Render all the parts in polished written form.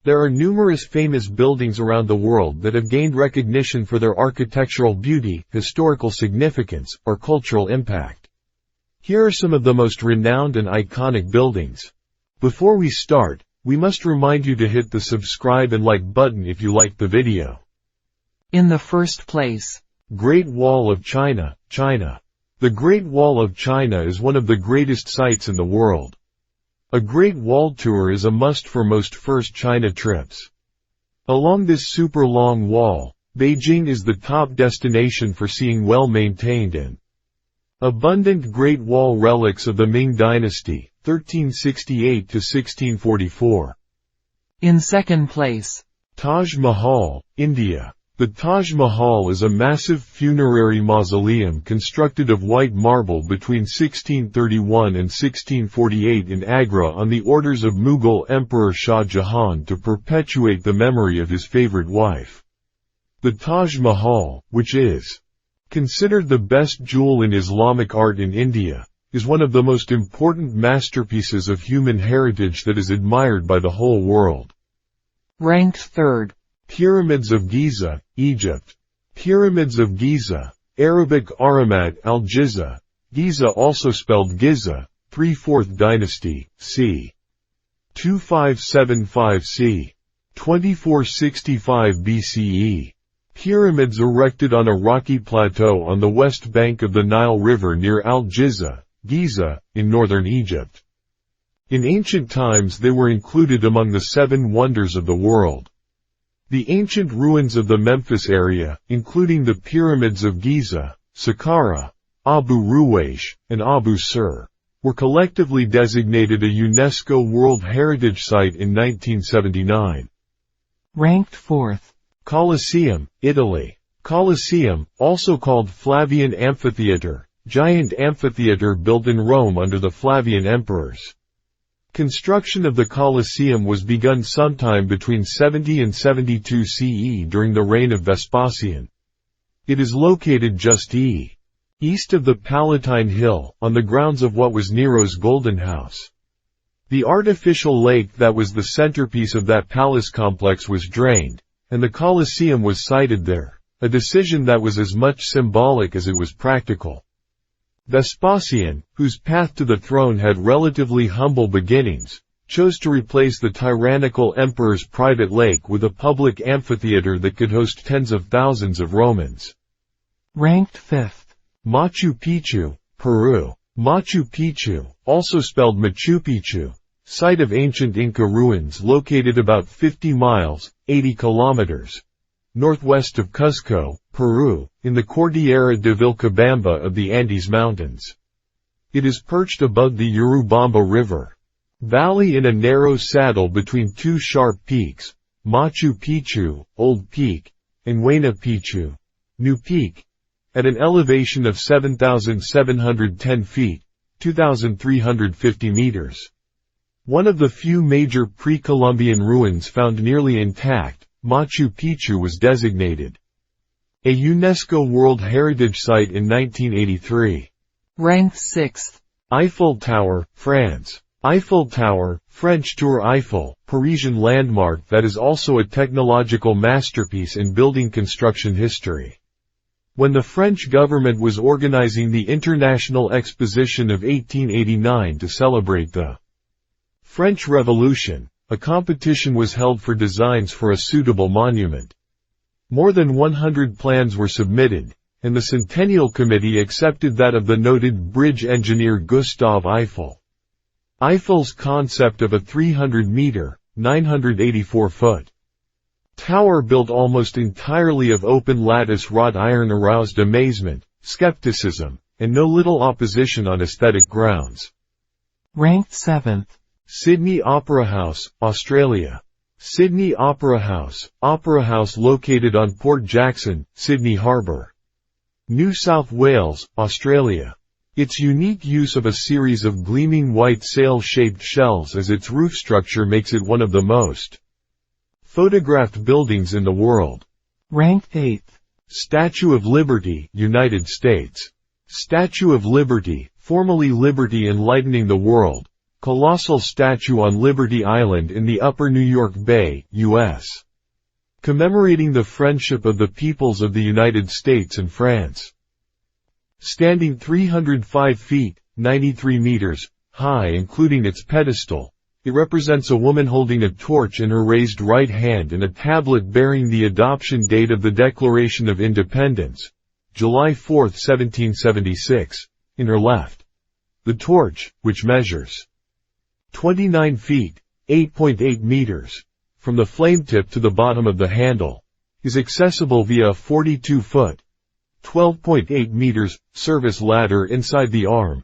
There are numerous famous buildings around the world that have gained recognition for their architectural beauty, historical significance, or cultural impact. Here are some of the most renowned and iconic buildings. Before we start, we must remind you to hit the subscribe and like button if you liked the video. In the first place, Great Wall of China, China. The Great Wall of China is one of the greatest sights in the world. A Great Wall tour is a must for most first China trips. Along this super long wall, Beijing is the top destination for seeing well-maintained and abundant Great Wall relics of the Ming Dynasty, 1368 to 1644. In second place, Taj Mahal, India. The Taj Mahal is a massive funerary mausoleum constructed of white marble between 1631 and 1648 in Agra on the orders of Mughal Emperor Shah Jahan to perpetuate the memory of his favorite wife. The Taj Mahal, which is considered the best jewel in Islamic art in India, is one of the most important masterpieces of human heritage that is admired by the whole world. Ranked third, Pyramids of Giza, Egypt. Pyramids of Giza, Arabic Ahramat al-Giza, Giza also spelled Giza, 3/4 Dynasty, c. 2575 c. 2465 BCE. Pyramids erected on a rocky plateau on the west bank of the Nile River near Al-Giza, Giza, in northern Egypt. In ancient times they were included among the 7 wonders of the world. The ancient ruins of the Memphis area, including the pyramids of Giza, Saqqara, Abu Ruwaysh, and Abu Sir, were collectively designated a UNESCO World Heritage Site in 1979. Ranked fourth, Coliseum, Italy. Coliseum, also called Flavian Amphitheater, giant amphitheater built in Rome under the Flavian emperors. Construction of the Colosseum was begun sometime between 70 and 72 CE during the reign of Vespasian. It is located just east of the Palatine Hill, on the grounds of what was Nero's Golden House. The artificial lake that was the centerpiece of that palace complex was drained, and the Colosseum was sited there, a decision that was as much symbolic as it was practical. Vespasian, whose path to the throne had relatively humble beginnings, chose to replace the tyrannical emperor's private lake with a public amphitheater that could host tens of thousands of Romans. Ranked fifth, Machu Picchu, Peru. Machu Picchu, also spelled Machu Picchu, site of ancient Inca ruins located about 50 miles, 80 kilometers, northwest of Cuzco, Peru, in the Cordillera de Vilcabamba of the Andes Mountains. It is perched above the Urubamba River valley in a narrow saddle between 2 sharp peaks, Machu Picchu, Old Peak, and Huayna Picchu, New Peak, at an elevation of 7,710 feet, 2,350 meters. One of the few major pre-Columbian ruins found nearly intact, Machu Picchu was designated a UNESCO World Heritage Site in 1983. Ranked sixth, Eiffel Tower, France. Eiffel Tower, French Tour Eiffel, Parisian landmark that is also a technological masterpiece in building construction history. When the French government was organizing the International Exposition of 1889 to celebrate the French Revolution, a competition was held for designs for a suitable monument. More than 100 plans were submitted, and the Centennial Committee accepted that of the noted bridge engineer Gustave Eiffel. Eiffel's concept of a 300-meter, 984-foot tower built almost entirely of open lattice wrought iron aroused amazement, skepticism, and no little opposition on aesthetic grounds. Ranked seventh, Sydney Opera House, Australia. Sydney Opera House located on Port Jackson, Sydney Harbour, New South Wales, Australia. Its unique use of a series of gleaming white sail-shaped shells as its roof structure makes it one of the most photographed buildings in the world. Ranked 8th. Statue of Liberty, United States. Statue of Liberty, formerly Liberty Enlightening the World, colossal statue on Liberty Island in the Upper New York Bay, U.S., commemorating the friendship of the peoples of the United States and France. Standing 305 feet, 93 meters, high including its pedestal, it represents a woman holding a torch in her raised right hand and a tablet bearing the adoption date of the Declaration of Independence, July 4, 1776, in her left. The torch, which measures 29 feet, 8.8 meters, from the flame tip to the bottom of the handle, is accessible via a 42-foot, 12.8 meters, service ladder inside the arm.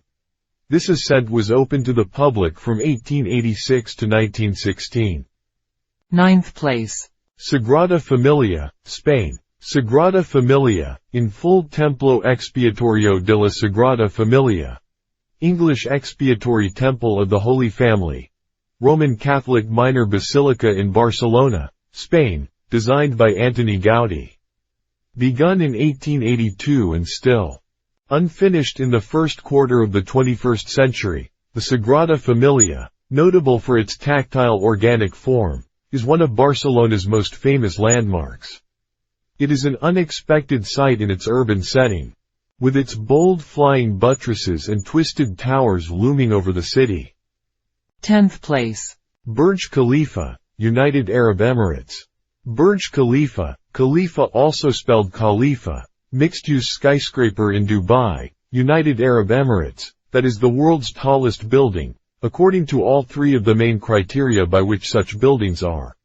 This ascent was open to the public from 1886 to 1916. 9th place. Sagrada Familia, Spain. Sagrada Familia, in full Templo Expiatorio de la Sagrada Familia. English Expiatory Temple of the Holy Family. Roman Catholic minor basilica in Barcelona, Spain, designed by Antoni Gaudí. Begun in 1882 and still unfinished in the first quarter of the 21st century, the Sagrada Familia, notable for its tactile organic form, is one of Barcelona's most famous landmarks. It is an unexpected sight in its urban setting, with its bold flying buttresses and twisted towers looming over the city. 10th place. Burj Khalifa, United Arab Emirates. Burj Khalifa, Khalifa also spelled Khalifa, mixed-use skyscraper in Dubai, United Arab Emirates, that is the world's tallest building, according to all three of the main criteria by which such buildings are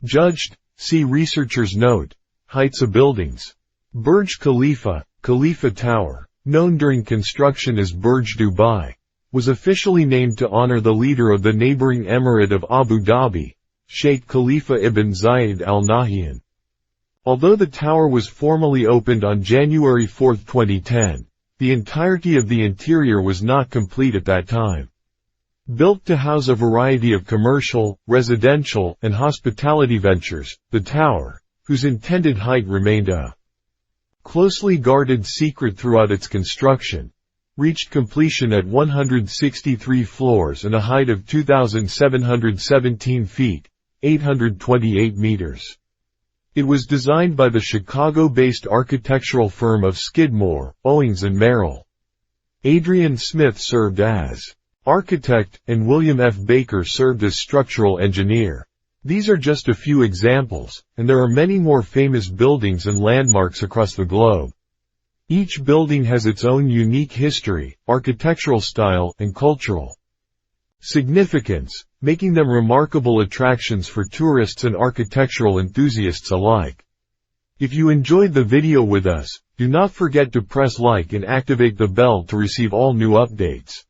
judged. See researchers' note, heights of buildings. Burj Khalifa, Khalifa Tower, known during construction as Burj Dubai, was officially named to honor the leader of the neighboring emirate of Abu Dhabi, Sheikh Khalifa ibn Zayed Al Nahyan. Although the tower was formally opened on January 4, 2010, the entirety of the interior was not complete at that time. Built to house a variety of commercial, residential, and hospitality ventures, the tower, whose intended height remained a closely guarded secret throughout its construction, reached completion at 163 floors and a height of 2,717 feet, 828 meters. It was designed by the Chicago-based architectural firm of Skidmore, Owings and Merrill. Adrian Smith served as architect, and William F. Baker served as structural engineer. These are just a few examples, and there are many more famous buildings and landmarks across the globe. Each building has its own unique history, architectural style, and cultural significance, making them remarkable attractions for tourists and architectural enthusiasts alike. If you enjoyed the video with us, do not forget to press like and activate the bell to receive all new updates.